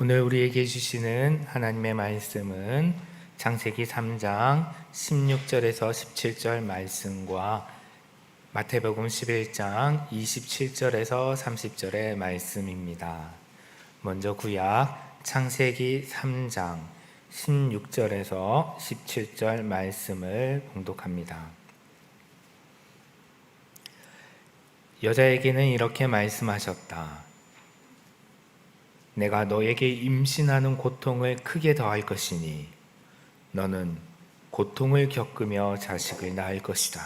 오늘 우리에게 주시는 하나님의 말씀은 창세기 3장 16절에서 17절 말씀과 마태복음 11장 27절에서 30절의 말씀입니다. 먼저 구약 창세기 3장 16절에서 17절 말씀을 봉독합니다. 여자에게는 이렇게 말씀하셨다. 내가 너에게 임신하는 고통을 크게 더할 것이니 너는 고통을 겪으며 자식을 낳을 것이다.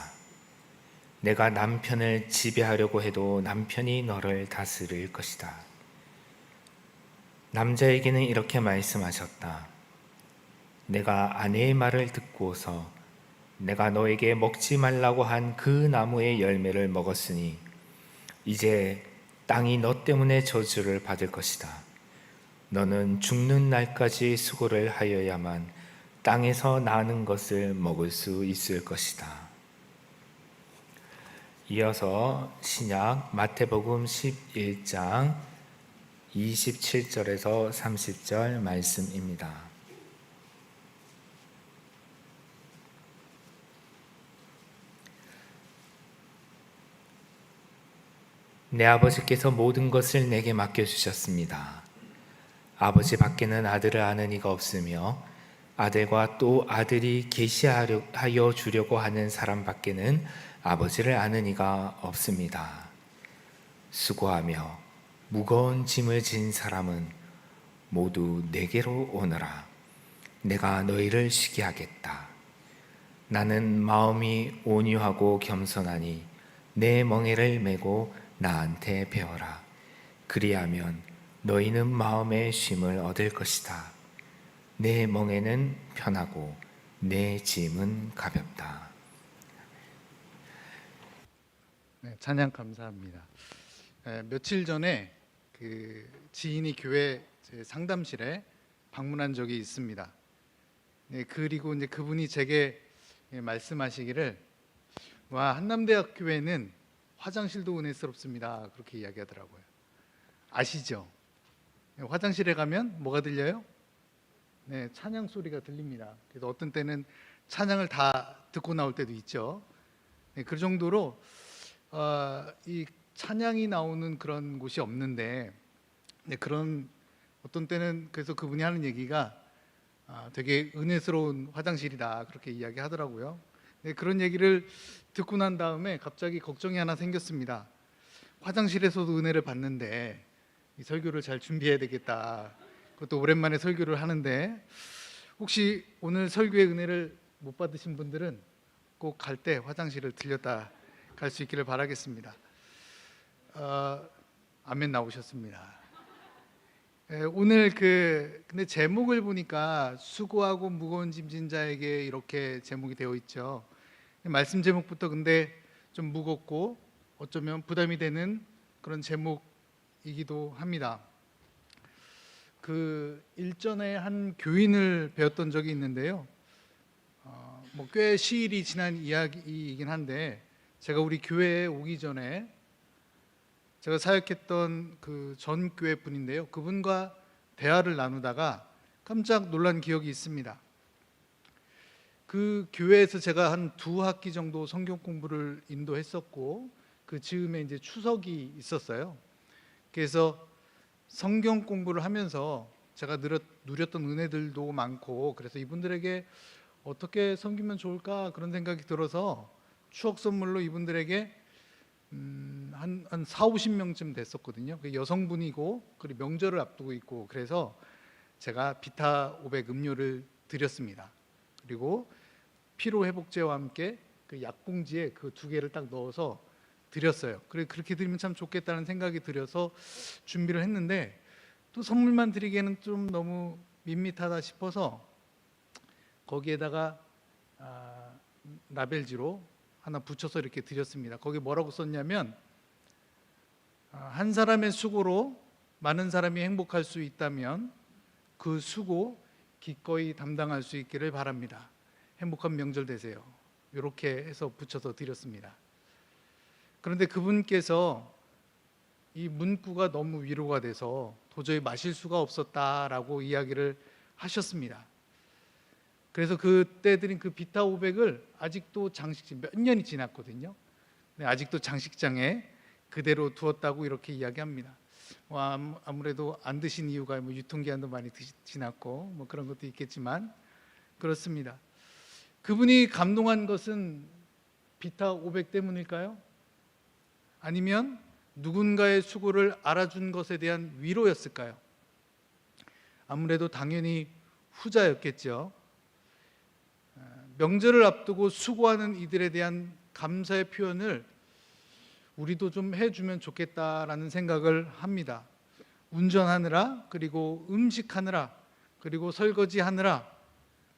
내가 남편을 지배하려고 해도 남편이 너를 다스릴 것이다. 남자에게는 이렇게 말씀하셨다. 내가 아내의 말을 듣고서 내가 너에게 먹지 말라고 한 그 나무의 열매를 먹었으니 이제 땅이 너 때문에 저주를 받을 것이다. 너는 죽는 날까지 수고를 하여야만 땅에서 나는 것을 먹을 수 있을 것이다. 이어서 신약 마태복음 11장 27절에서 30절 말씀입니다. 내 아버지께서 모든 것을 내게 맡겨주셨습니다. 아버지 밖에는 아들을 아는 이가 없으며 아들과 또 아들이 계시하여 주려고 하는 사람 밖에는 아버지를 아는 이가 없습니다. 수고하며 무거운 짐을 진 사람은 모두 내게로 오너라. 내가 너희를 쉬게 하겠다. 나는 마음이 온유하고 겸손하니 내 멍에를 메고 나한테 배워라. 그리하면 너희는 마음의 쉼을 얻을 것이다. 내 멍에는 편하고 내 짐은 가볍다. 네, 찬양 감사합니다. 며칠 전에 그 지인이 교회 제 상담실에 방문한 적이 있습니다. 네, 그리고 이제 그분이 제게 말씀하시기를 한남대학 교회는 화장실도 은혜스럽습니다. 그렇게 이야기하더라고요. 아시죠? 화장실에 가면 뭐가 들려요? 네, 찬양 소리가 들립니다. 그래서 어떤 때는 찬양을 다 듣고 나올 때도 있죠. 네, 그 정도로 이 찬양이 나오는 그런 곳이 없는데, 네, 그런 어떤 때는 그래서 그분이 하는 얘기가 되게 은혜스러운 화장실이다 그렇게 이야기하더라고요. 네, 그런 얘기를 듣고 난 다음에 갑자기 걱정이 하나 생겼습니다. 화장실에서도 은혜를 받는데 이 설교를 잘 준비해야 되겠다. 그것도 오랜만에 설교를 하는데 혹시 오늘 설교의 은혜를 못 받으신 분들은 꼭 갈 때 화장실을 들렸다 갈 수 있기를 바라겠습니다. 아멘 나오셨습니다. 오늘 근데 제목을 보니까 수고하고 무거운 짐진 자에게 이렇게 제목이 되어 있죠. 말씀 제목부터 근데 좀 무겁고 어쩌면 부담이 되는 그런 제목이기도 합니다. 그 일전에 한 교인을 배웠던 적이 있는데요. 꽤 시일이 지난 이야기이긴 한데 제가 우리 교회에 오기 전에 제가 사역했던 그 전 교회 분인데요. 그분과 대화를 나누다가 깜짝 놀란 기억이 있습니다. 그 교회에서 제가 한 2학기 정도 성경 공부를 인도했었고 그 즈음에 이제 추석이 있었어요. 그래서 성경 공부를 하면서 제가 누렸던 은혜들도 많고 그래서 이분들에게 어떻게 섬기면 좋을까 그런 생각이 들어서 추억 선물로 이분들에게 한 40-50명쯤 됐었거든요. 여성분이고 그리고 명절을 앞두고 있고 그래서 제가 비타 500 음료를 드렸습니다. 그리고 피로회복제와 함께 그 약봉지에 그 2개를 딱 넣어서 드렸어요. 그렇게 드리면 참 좋겠다는 생각이 들어서 준비를 했는데 또 선물만 드리기에는 좀 너무 밋밋하다 싶어서 거기에다가 라벨지로 하나 붙여서 이렇게 드렸습니다. 거기 뭐라고 썼냐면 한 사람의 수고로 많은 사람이 행복할 수 있다면 그 수고 기꺼이 담당할 수 있기를 바랍니다. 행복한 명절 되세요. 이렇게 해서 붙여서 드렸습니다. 그런데 그분께서 이 문구가 너무 위로가 돼서 도저히 마실 수가 없었다라고 이야기를 하셨습니다. 그래서 그때 드린 그 비타 500을 아직도 장식장, 몇 년이 지났거든요. 네, 아직도 장식장에 그대로 두었다고 이렇게 이야기합니다. 아무래도 안 드신 이유가 유통기한도 많이 지났고 그런 것도 있겠지만 그렇습니다. 그분이 감동한 것은 비타 500 때문일까요? 아니면 누군가의 수고를 알아준 것에 대한 위로였을까요? 아무래도 당연히 후자였겠죠. 명절을 앞두고 수고하는 이들에 대한 감사의 표현을 우리도 좀 해주면 좋겠다라는 생각을 합니다. 운전하느라, 그리고 음식하느라, 그리고 설거지하느라,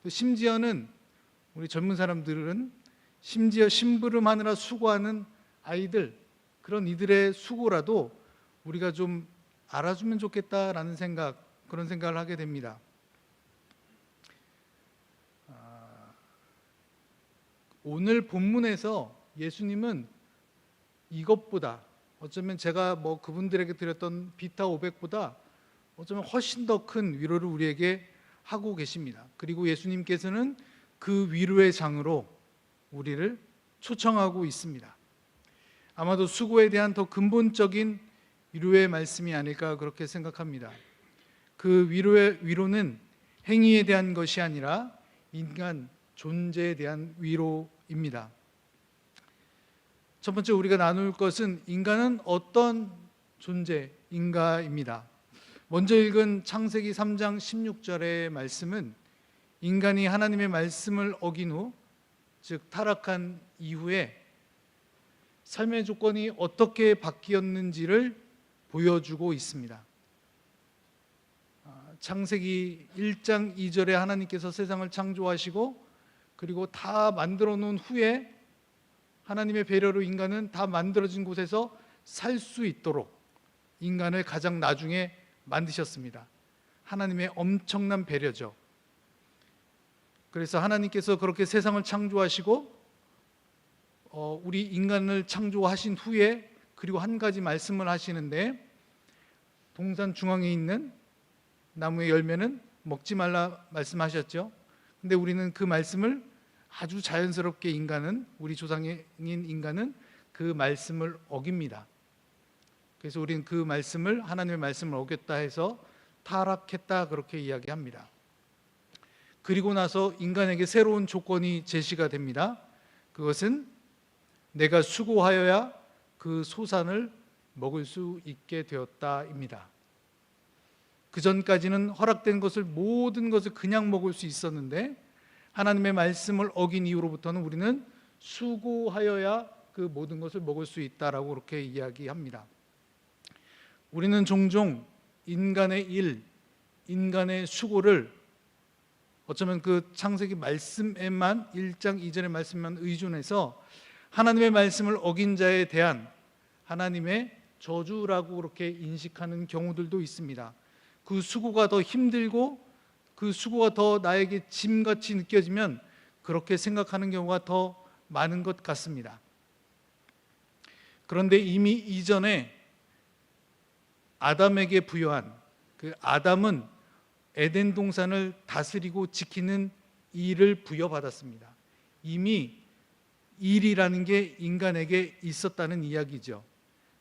또 심지어는 우리 젊은 사람들은 심지어 심부름하느라 수고하는 아이들, 그런 이들의 수고라도 우리가 좀 알아주면 좋겠다라는 그런 생각을 하게 됩니다. 오늘 본문에서 예수님은 이것보다, 어쩌면 제가 그분들에게 드렸던 비타 500보다 어쩌면 훨씬 더 큰 위로를 우리에게 하고 계십니다. 그리고 예수님께서는 그 위로의 장으로 우리를 초청하고 있습니다. 아마도 수고에 대한 더 근본적인 위로의 말씀이 아닐까 그렇게 생각합니다. 그 위로는 행위에 대한 것이 아니라 인간 존재에 대한 위로입니다. 첫 번째 우리가 나눌 것은 인간은 어떤 존재인가입니다. 먼저 읽은 창세기 3장 16절의 말씀은 인간이 하나님의 말씀을 어긴 후, 즉 타락한 이후에 삶의 조건이 어떻게 바뀌었는지를 보여주고 있습니다. 창세기 1장 2절에 하나님께서 세상을 창조하시고 그리고 다 만들어 놓은 후에 하나님의 배려로 인간은 다 만들어진 곳에서 살 수 있도록 인간을 가장 나중에 만드셨습니다. 하나님의 엄청난 배려죠. 그래서 하나님께서 그렇게 세상을 창조하시고 우리 인간을 창조하신 후에 그리고 한 가지 말씀을 하시는데, 동산 중앙에 있는 나무의 열매는 먹지 말라 말씀하셨죠. 근데 우리는 그 말씀을 아주 자연스럽게 우리 조상인 인간은 그 말씀을 어깁니다. 그래서 우리는 그 말씀을, 하나님의 말씀을 어겼다 해서 타락했다 그렇게 이야기합니다. 그리고 나서 인간에게 새로운 조건이 제시가 됩니다. 그것은 내가 수고하여야 그 소산을 먹을 수 있게 되었다입니다. 그 전까지는 허락된 것을, 모든 것을 그냥 먹을 수 있었는데 하나님의 말씀을 어긴 이후로부터는 우리는 수고하여야 그 모든 것을 먹을 수 있다라고 그렇게 이야기합니다. 우리는 종종 인간의 일, 인간의 수고를 어쩌면 그 창세기 말씀에만, 1장 2절의 말씀만 의존해서 하나님의 말씀을 어긴 자에 대한 하나님의 저주라고 그렇게 인식하는 경우들도 있습니다. 그 수고가 더 힘들고 그 수고가 더 나에게 짐같이 느껴지면 그렇게 생각하는 경우가 더 많은 것 같습니다. 그런데 이미 이전에 아담에게 부여한, 그 아담은 에덴 동산을 다스리고 지키는 일을 부여받았습니다. 이미 일이라는 게 인간에게 있었다는 이야기죠.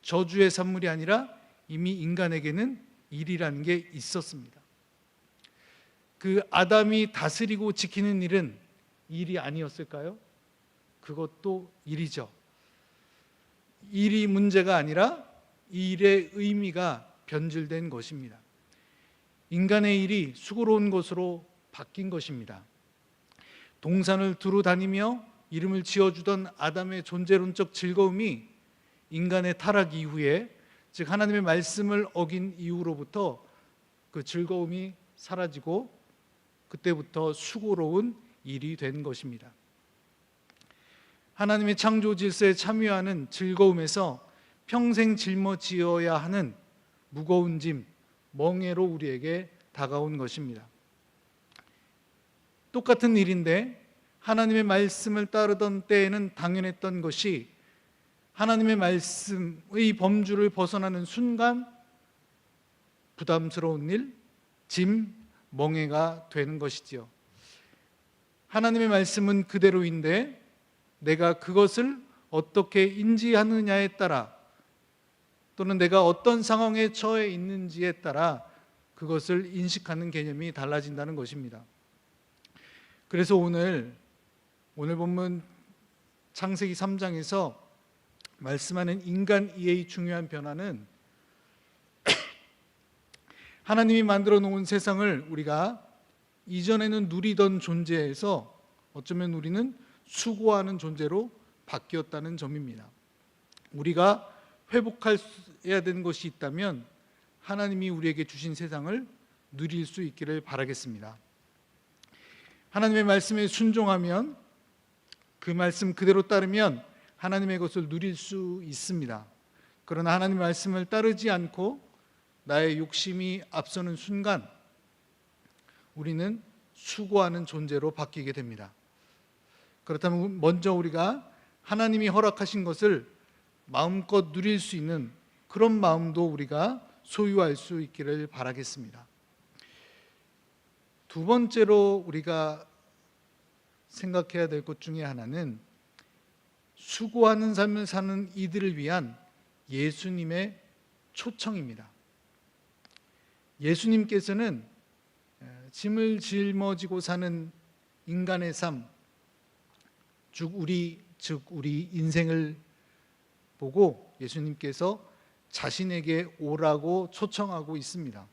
저주의 산물이 아니라 이미 인간에게는 일이라는 게 있었습니다. 그 아담이 다스리고 지키는 일은 일이 아니었을까요? 그것도 일이죠. 일이 문제가 아니라 일의 의미가 변질된 것입니다. 인간의 일이 수고로운 것으로 바뀐 것입니다. 동산을 두루 다니며 이름을 지어주던 아담의 존재론적 즐거움이 인간의 타락 이후에, 즉 하나님의 말씀을 어긴 이후로부터 그 즐거움이 사라지고 그때부터 수고로운 일이 된 것입니다. 하나님의 창조 질서에 참여하는 즐거움에서 평생 짊어지어야 하는 무거운 짐, 멍에로 우리에게 다가온 것입니다. 똑같은 일인데 하나님의 말씀을 따르던 때에는 당연했던 것이 하나님의 말씀의 범주를 벗어나는 순간 부담스러운 일, 짐, 멍해가 되는 것이지요. 하나님의 말씀은 그대로인데 내가 그것을 어떻게 인지하느냐에 따라, 또는 내가 어떤 상황에 처해 있는지에 따라 그것을 인식하는 개념이 달라진다는 것입니다. 그래서 오늘 본문 창세기 3장에서 말씀하는 인간 이해의 중요한 변화는 하나님이 만들어 놓은 세상을 우리가 이전에는 누리던 존재에서 어쩌면 우리는 수고하는 존재로 바뀌었다는 점입니다. 우리가 회복해야 되는 것이 있다면 하나님이 우리에게 주신 세상을 누릴 수 있기를 바라겠습니다. 하나님의 말씀에 순종하면, 그 말씀 그대로 따르면 하나님의 것을 누릴 수 있습니다. 그러나 하나님의 말씀을 따르지 않고 나의 욕심이 앞서는 순간 우리는 수고하는 존재로 바뀌게 됩니다. 그렇다면 먼저 우리가 하나님이 허락하신 것을 마음껏 누릴 수 있는 그런 마음도 우리가 소유할 수 있기를 바라겠습니다. 두 번째로 우리가 생각해야 될 것 중에 하나는 수고하는 삶을 사는 이들을 위한 예수님의 초청입니다. 예수님께서는 짐을 짊어지고 사는 인간의 삶, 즉 우리 인생을 보고 예수님께서 자신에게 오라고 초청하고 있습니다.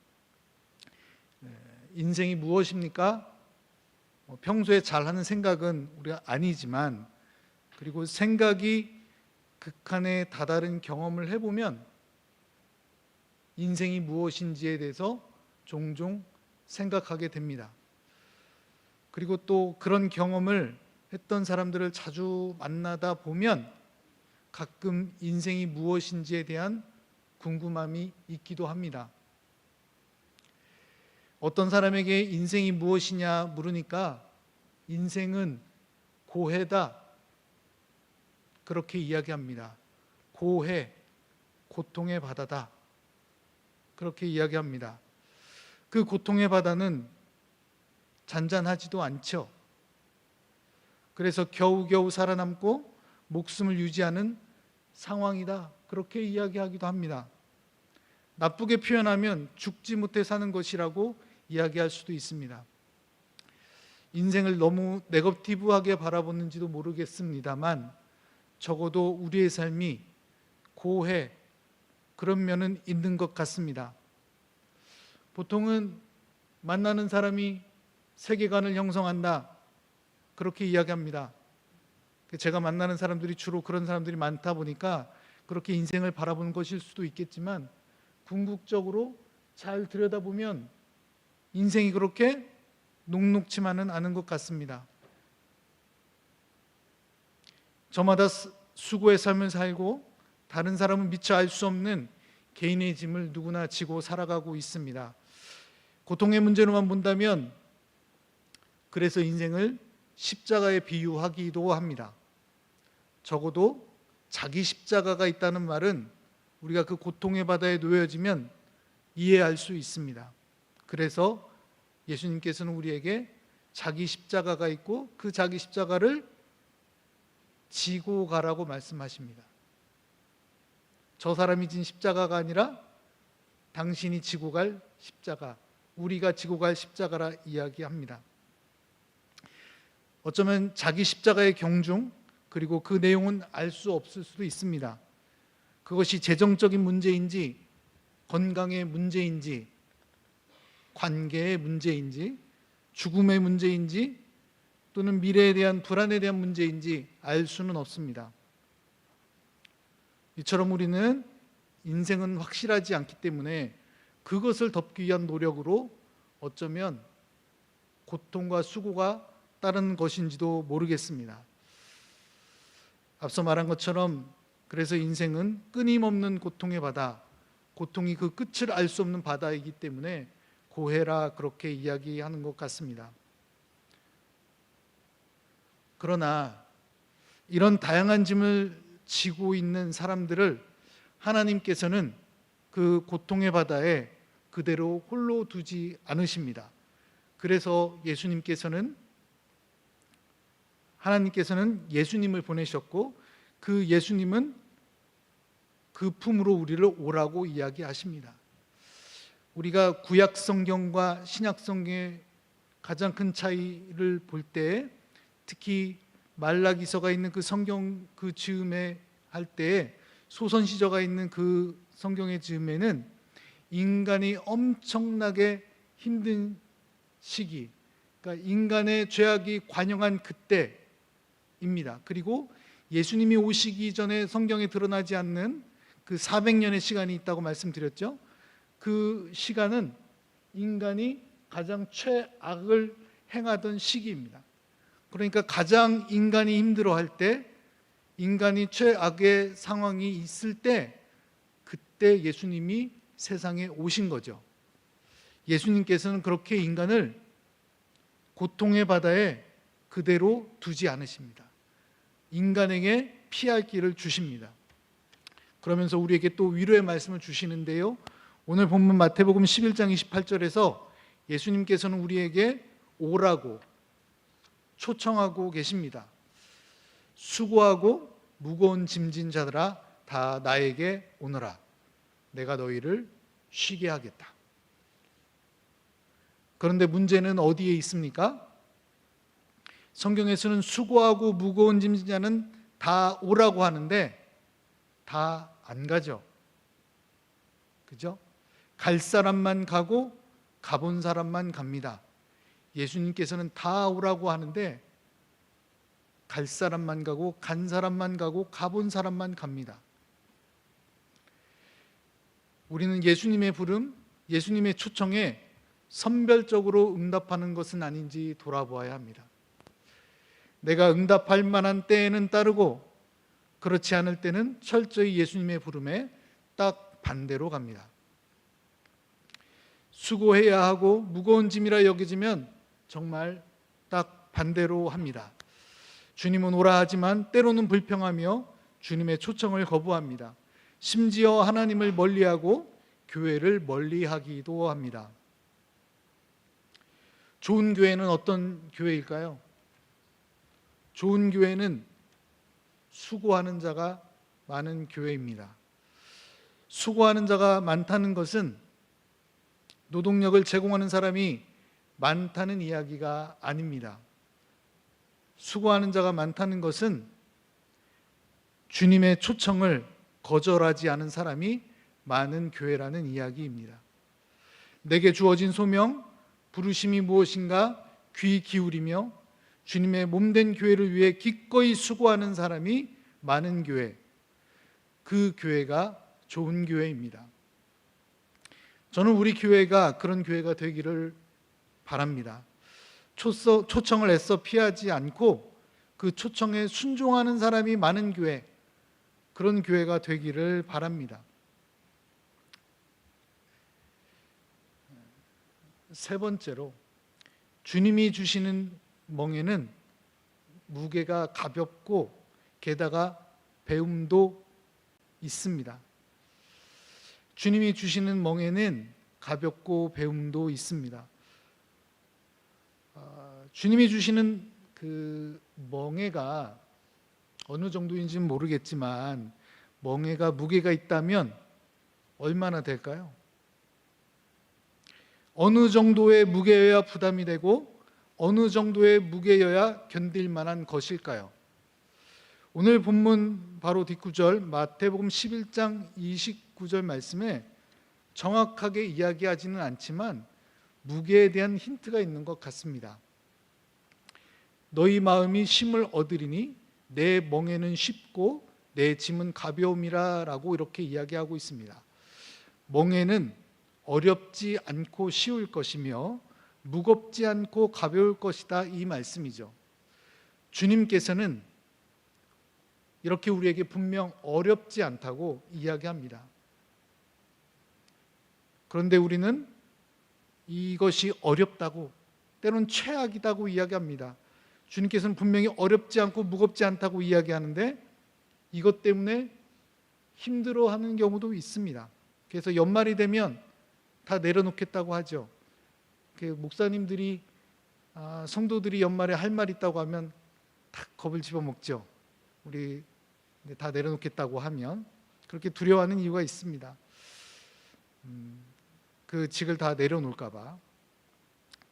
인생이 무엇입니까? 평소에 잘하는 생각은 우리가 아니지만, 그리고 생각이 극한에 다다른 경험을 해보면 인생이 무엇인지에 대해서 종종 생각하게 됩니다. 그리고 또 그런 경험을 했던 사람들을 자주 만나다 보면 가끔 인생이 무엇인지에 대한 궁금함이 있기도 합니다. 어떤 사람에게 인생이 무엇이냐 물으니까 인생은 고해다, 그렇게 이야기합니다. 고해, 고통의 바다다, 그렇게 이야기합니다. 그 고통의 바다는 잔잔하지도 않죠. 그래서 겨우겨우 살아남고 목숨을 유지하는 상황이다, 그렇게 이야기하기도 합니다. 나쁘게 표현하면 죽지 못해 사는 것이라고 이야기할 수도 있습니다. 인생을 너무 네거티브하게 바라보는지도 모르겠습니다만 적어도 우리의 삶이 고해, 그런 면은 있는 것 같습니다. 보통은 만나는 사람이 세계관을 형성한다, 그렇게 이야기합니다. 제가 만나는 사람들이 주로 그런 사람들이 많다 보니까 그렇게 인생을 바라보는 것일 수도 있겠지만, 궁극적으로 잘 들여다보면 인생이 그렇게 녹록지만은 않은 것 같습니다. 저마다 수고의 삶을 살고 다른 사람은 미처 알 수 없는 개인의 짐을 누구나 지고 살아가고 있습니다. 고통의 문제로만 본다면 그래서 인생을 십자가에 비유하기도 합니다. 적어도 자기 십자가가 있다는 말은 우리가 그 고통의 바다에 놓여지면 이해할 수 있습니다. 그래서 예수님께서는 우리에게 자기 십자가가 있고 그 자기 십자가를 지고 가라고 말씀하십니다. 저 사람이 진 십자가가 아니라 당신이 지고 갈 십자가, 우리가 지고 갈 십자가라 이야기합니다. 어쩌면 자기 십자가의 경중, 그리고 그 내용은 알 수 없을 수도 있습니다. 그것이 재정적인 문제인지, 건강의 문제인지, 관계의 문제인지, 죽음의 문제인지, 또는 미래에 대한 불안에 대한 문제인지 알 수는 없습니다. 이처럼 우리는 인생은 확실하지 않기 때문에 그것을 덮기 위한 노력으로 어쩌면 고통과 수고가 따른 것인지도 모르겠습니다. 앞서 말한 것처럼 그래서 인생은 끊임없는 고통의 바다, 고통이 그 끝을 알 수 없는 바다이기 때문에 고해라, 그렇게 이야기하는 것 같습니다. 그러나 이런 다양한 짐을 지고 있는 사람들을 하나님께서는 그 고통의 바다에 그대로 홀로 두지 않으십니다. 그래서 하나님께서는 예수님을 보내셨고, 그 예수님은 그 품으로 우리를 오라고 이야기하십니다. 우리가 구약 성경과 신약 성경의 가장 큰 차이를 볼 때, 특히 말라기서가 있는 그 성경 그 즈음에 할 때에 소선시저가 있는 그 성경의 즈음에는 인간이 엄청나게 힘든 시기, 그러니까 인간의 죄악이 관영한 그때입니다. 그리고 예수님이 오시기 전에 성경에 드러나지 않는 그 400년의 시간이 있다고 말씀드렸죠. 그 시간은 인간이 가장 최악을 행하던 시기입니다. 그러니까 가장 인간이 힘들어할 때, 인간이 최악의 상황이 있을 때, 그때 예수님이 세상에 오신 거죠. 예수님께서는 그렇게 인간을 고통의 바다에 그대로 두지 않으십니다. 인간에게 피할 길을 주십니다. 그러면서 우리에게 또 위로의 말씀을 주시는데요, 오늘 본문 마태복음 11장 28절에서 예수님께서는 우리에게 오라고 초청하고 계십니다. 수고하고 무거운 짐진 자들아 다 나에게 오너라. 내가 너희를 쉬게 하겠다. 그런데 문제는 어디에 있습니까? 성경에서는 수고하고 무거운 짐진 자는 다 오라고 하는데 다 안 가죠. 그죠? 갈 사람만 가고 가본 사람만 갑니다. 예수님께서는 다 오라고 하는데 갈 사람만 가고 간 사람만 가고 가본 사람만 갑니다. 우리는 예수님의 부름, 예수님의 초청에 선별적으로 응답하는 것은 아닌지 돌아보아야 합니다. 내가 응답할 만한 때에는 따르고 그렇지 않을 때는 철저히 예수님의 부름에 딱 반대로 갑니다. 수고해야 하고 무거운 짐이라 여겨지면 정말 딱 반대로 합니다. 주님은 오라 하지만 때로는 불평하며 주님의 초청을 거부합니다. 심지어 하나님을 멀리하고 교회를 멀리하기도 합니다. 좋은 교회는 어떤 교회일까요? 좋은 교회는 수고하는 자가 많은 교회입니다. 수고하는 자가 많다는 것은 노동력을 제공하는 사람이 많다는 이야기가 아닙니다. 수고하는 자가 많다는 것은 주님의 초청을 거절하지 않은 사람이 많은 교회라는 이야기입니다. 내게 주어진 소명, 부르심이 무엇인가 귀 기울이며 주님의 몸된 교회를 위해 기꺼이 수고하는 사람이 많은 교회, 그 교회가 좋은 교회입니다. 저는 우리 교회가 그런 교회가 되기를 바랍니다. 초청을 애써 피하지 않고 그 초청에 순종하는 사람이 많은 교회, 그런 교회가 되기를 바랍니다. 세 번째로, 주님이 주시는 멍에는 무게가 가볍고 게다가 배움도 있습니다. 주님이 주시는 멍에는 가볍고 배움도 있습니다. 주님이 주시는 그 멍에가 어느 정도인지는 모르겠지만 멍에가 무게가 있다면 얼마나 될까요? 어느 정도의 무게여야 부담이 되고 어느 정도의 무게여야 견딜 만한 것일까요? 오늘 본문 바로 뒷구절 마태복음 11장 29절 말씀에 정확하게 이야기하지는 않지만 무게에 대한 힌트가 있는 것 같습니다. 너희 마음이 쉼을 얻으리니 내 멍에는 쉽고 내 짐은 가벼움이라 라고 이렇게 이야기하고 있습니다. 멍에는 어렵지 않고 쉬울 것이며 무겁지 않고 가벼울 것이다, 이 말씀이죠. 주님께서는 이렇게 우리에게 분명 어렵지 않다고 이야기합니다. 그런데 우리는 이것이 어렵다고, 때로는 최악이다고 이야기합니다. 주님께서는 분명히 어렵지 않고 무겁지 않다고 이야기하는데 이것 때문에 힘들어하는 경우도 있습니다. 그래서 연말이 되면 다 내려놓겠다고 하죠. 목사님들이 성도들이 연말에 할 말 있다고 하면 탁 겁을 집어먹죠. 우리 다 내려놓겠다고 하면 그렇게 두려워하는 이유가 있습니다. 그 직을 다 내려놓을까 봐.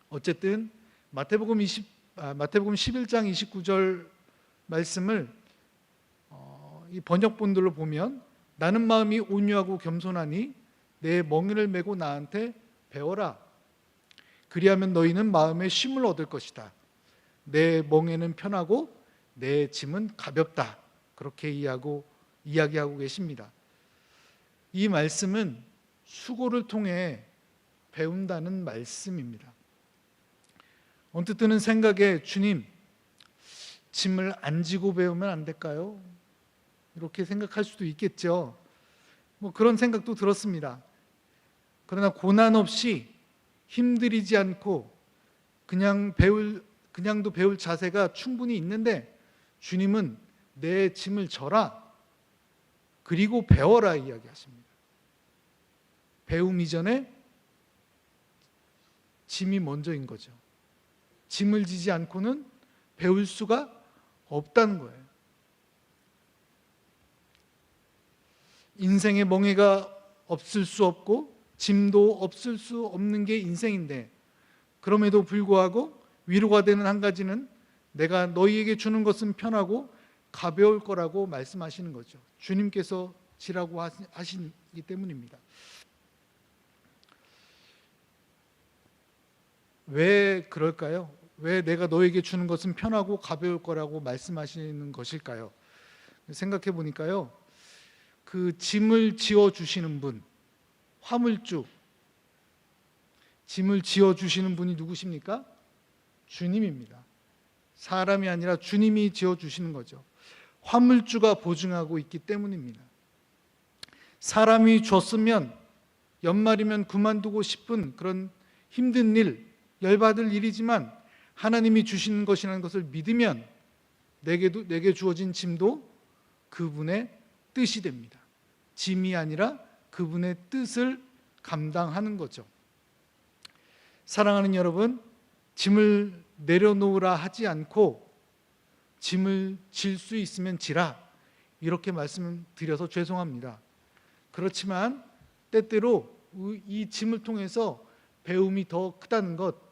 어쨌든 마태복음 11장 29절 말씀을 이 번역본들로 보면 나는 마음이 온유하고 겸손하니 내 멍에를 메고 나한테 배워라. 그리하면 너희는 마음의 쉼을 얻을 것이다. 내 멍에는 편하고 내 짐은 가볍다. 그렇게 이야기하고 계십니다. 이 말씀은 수고를 통해 배운다는 말씀입니다. 언뜻 드는 생각에 주님, 짐을 안 지고 배우면 안 될까요? 이렇게 생각할 수도 있겠죠. 그런 생각도 들었습니다. 그러나 고난 없이 힘들이지 않고 그냥도 배울 자세가 충분히 있는데 주님은 내 짐을 져라. 그리고 배워라 이야기하십니다. 배움 이전에 짐이 먼저인 거죠. 짐을 지지 않고는 배울 수가 없다는 거예요. 인생의 멍해가 없을 수 없고 짐도 없을 수 없는 게 인생인데 그럼에도 불구하고 위로가 되는 한 가지는 내가 너희에게 주는 것은 편하고 가벼울 거라고 말씀하시는 거죠. 주님께서 지라고 하시기 때문입니다. 왜 그럴까요? 왜 내가 너에게 주는 것은 편하고 가벼울 거라고 말씀하시는 것일까요? 생각해 보니까요. 그 짐을 지어 주시는 분, 화물주, 짐을 지어 주시는 분이 누구십니까? 주님입니다. 사람이 아니라 주님이 지어 주시는 거죠. 화물주가 보증하고 있기 때문입니다. 사람이 줬으면 연말이면 그만두고 싶은 그런 힘든 일, 열받을 일이지만 하나님이 주시는 것이라는 것을 믿으면 내게 주어진 짐도 그분의 뜻이 됩니다. 짐이 아니라 그분의 뜻을 감당하는 거죠. 사랑하는 여러분, 짐을 내려놓으라 하지 않고 짐을 질 수 있으면 지라 이렇게 말씀드려서 죄송합니다. 그렇지만 때때로 이 짐을 통해서 배움이 더 크다는 것,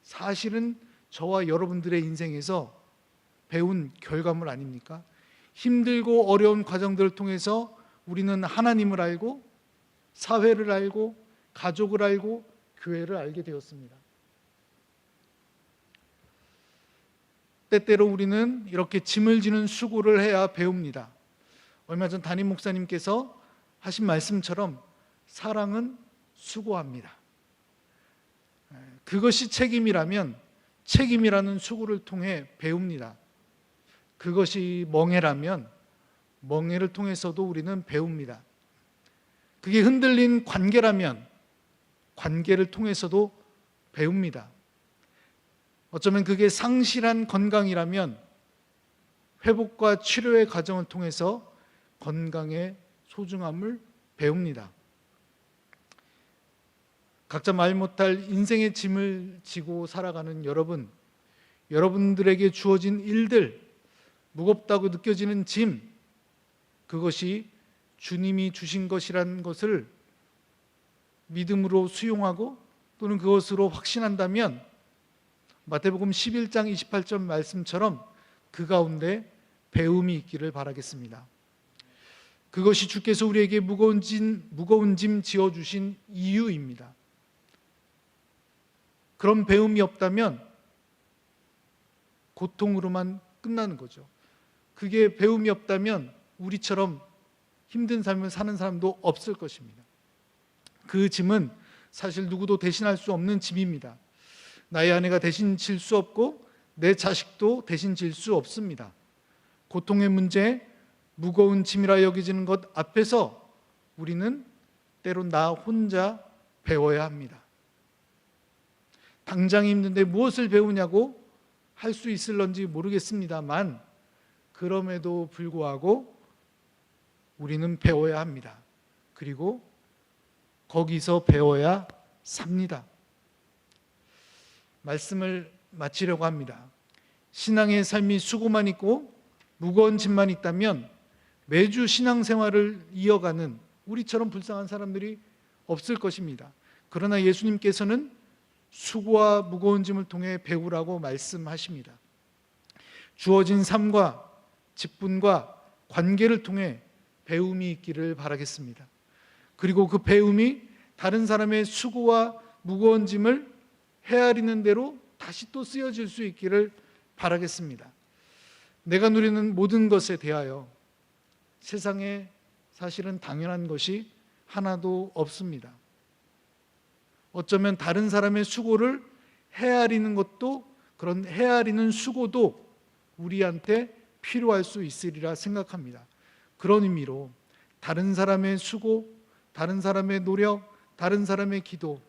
사실은 저와 여러분들의 인생에서 배운 결과물 아닙니까? 힘들고 어려운 과정들을 통해서 우리는 하나님을 알고 사회를 알고 가족을 알고 교회를 알게 되었습니다. 때때로 우리는 이렇게 짐을 지는 수고를 해야 배웁니다. 얼마 전 담임 목사님께서 하신 말씀처럼 사랑은 수고합니다. 그것이 책임이라면 책임이라는 수고를 통해 배웁니다. 그것이 멍해라면 멍해를 통해서도 우리는 배웁니다. 그게 흔들린 관계라면 관계를 통해서도 배웁니다. 어쩌면 그게 상실한 건강이라면 회복과 치료의 과정을 통해서 건강의 소중함을 배웁니다. 각자 말 못할 인생의 짐을 지고 살아가는 여러분들에게 주어진 일들, 무겁다고 느껴지는 짐, 그것이 주님이 주신 것이라는 것을 믿음으로 수용하고 또는 그것으로 확신한다면 마태복음 11장 28절 말씀처럼 그 가운데 배움이 있기를 바라겠습니다. 그것이 주께서 우리에게 무거운 짐 지어주신 이유입니다. 그런 배움이 없다면 고통으로만 끝나는 거죠. 그게 배움이 없다면 우리처럼 힘든 삶을 사는 사람도 없을 것입니다. 그 짐은 사실 누구도 대신할 수 없는 짐입니다. 나의 아내가 대신 질 수 없고 내 자식도 대신 질 수 없습니다. 고통의 문제, 무거운 짐이라 여겨지는 것 앞에서 우리는 때론 나 혼자 배워야 합니다. 당장 힘든데 무엇을 배우냐고 할 수 있을런지 모르겠습니다만 그럼에도 불구하고 우리는 배워야 합니다. 그리고 거기서 배워야 삽니다. 말씀을 마치려고 합니다. 신앙의 삶이 수고만 있고 무거운 짐만 있다면 매주 신앙생활을 이어가는 우리처럼 불쌍한 사람들이 없을 것입니다. 그러나 예수님께서는 수고와 무거운 짐을 통해 배우라고 말씀하십니다. 주어진 삶과 직분과 관계를 통해 배움이 있기를 바라겠습니다. 그리고 그 배움이 다른 사람의 수고와 무거운 짐을 헤아리는 대로 다시 또 쓰여질 수 있기를 바라겠습니다. 내가 누리는 모든 것에 대하여 세상에 사실은 당연한 것이 하나도 없습니다. 어쩌면 다른 사람의 수고를 헤아리는 것도, 그런 헤아리는 수고도 우리한테 필요할 수 있으리라 생각합니다. 그런 의미로 다른 사람의 수고, 다른 사람의 노력, 다른 사람의 기도,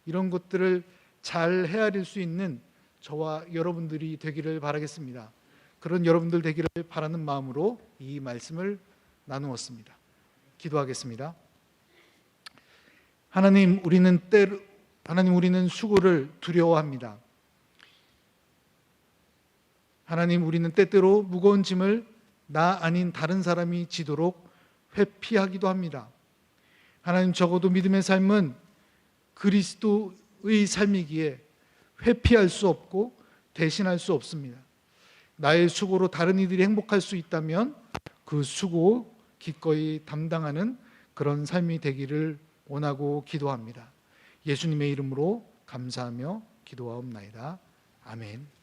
이런 것들을 잘 헤아릴 수 있는 저와 여러분들이 되기를 바라겠습니다. 그런 여러분들 되기를 바라는 마음으로 이 말씀을 나누었습니다. 기도하겠습니다. 하나님, 우리는 수고를 두려워합니다. 하나님, 우리는 때때로 무거운 짐을 나 아닌 다른 사람이 지도록 회피하기도 합니다. 하나님, 적어도 믿음의 삶은 그리스도의 삶이기에 회피할 수 없고 대신할 수 없습니다. 나의 수고로 다른 이들이 행복할 수 있다면 그 수고 기꺼이 담당하는 그런 삶이 되기를 원하고 기도합니다. 예수님의 이름으로 감사하며 기도하옵나이다. 아멘.